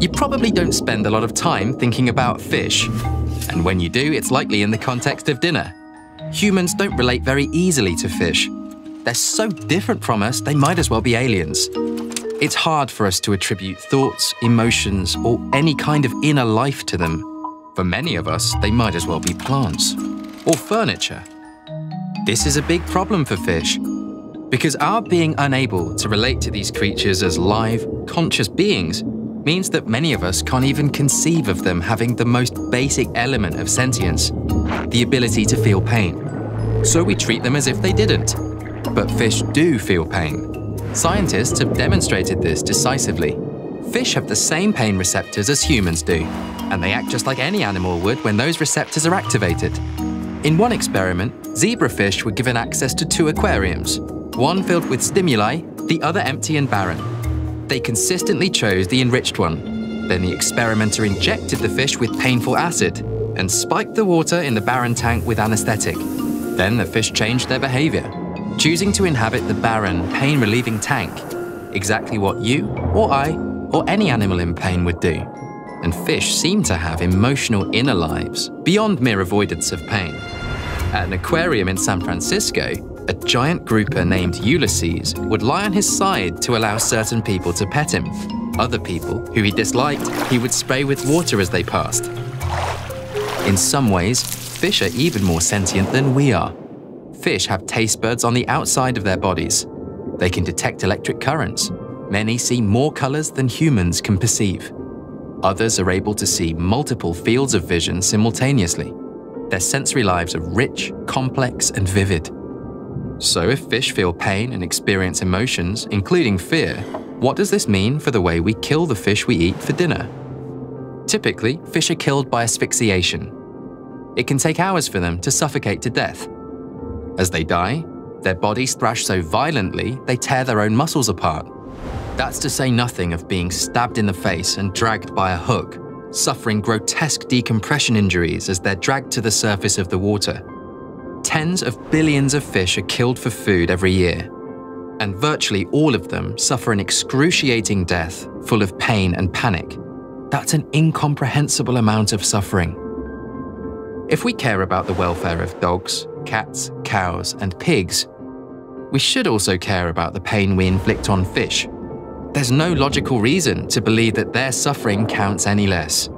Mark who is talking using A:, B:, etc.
A: You probably don't spend a lot of time thinking about fish. And when you do, it's likely in the context of dinner. Humans don't relate very easily to fish. They're so different from us, they might as well be aliens. It's hard for us to attribute thoughts, emotions, or any kind of inner life to them. For many of us, they might as well be plants or furniture. This is a big problem for fish, because our being unable to relate to these creatures as live, conscious beings means that many of us can't even conceive of them having the most basic element of sentience, the ability to feel pain. So we treat them as if they didn't. But fish do feel pain. Scientists have demonstrated this decisively. Fish have the same pain receptors as humans do, and they act just like any animal would when those receptors are activated. In one experiment, zebrafish were given access to 2 aquariums, one filled with stimuli, the other empty and barren. They consistently chose the enriched one. Then the experimenter injected the fish with painful acid and spiked the water in the barren tank with anesthetic. Then the fish changed their behavior, choosing to inhabit the barren, pain-relieving tank, exactly what you or I or any animal in pain would do. And fish seem to have emotional inner lives beyond mere avoidance of pain. At an aquarium in San Francisco, a giant grouper named Ulysses would lie on his side to allow certain people to pet him. Other people, who he disliked, he would spray with water as they passed. In some ways, fish are even more sentient than we are. Fish have taste buds on the outside of their bodies. They can detect electric currents. Many see more colors than humans can perceive. Others are able to see multiple fields of vision simultaneously. Their sensory lives are rich, complex, and vivid. So if fish feel pain and experience emotions, including fear, what does this mean for the way we kill the fish we eat for dinner? Typically, fish are killed by asphyxiation. It can take hours for them to suffocate to death. As they die, their bodies thrash so violently they tear their own muscles apart. That's to say nothing of being stabbed in the face and dragged by a hook, suffering grotesque decompression injuries as they're dragged to the surface of the water. Tens of billions of fish are killed for food every year, and virtually all of them suffer an excruciating death full of pain and panic. That's an incomprehensible amount of suffering. If we care about the welfare of dogs, cats, cows, and pigs, we should also care about the pain we inflict on fish. There's no logical reason to believe that their suffering counts any less.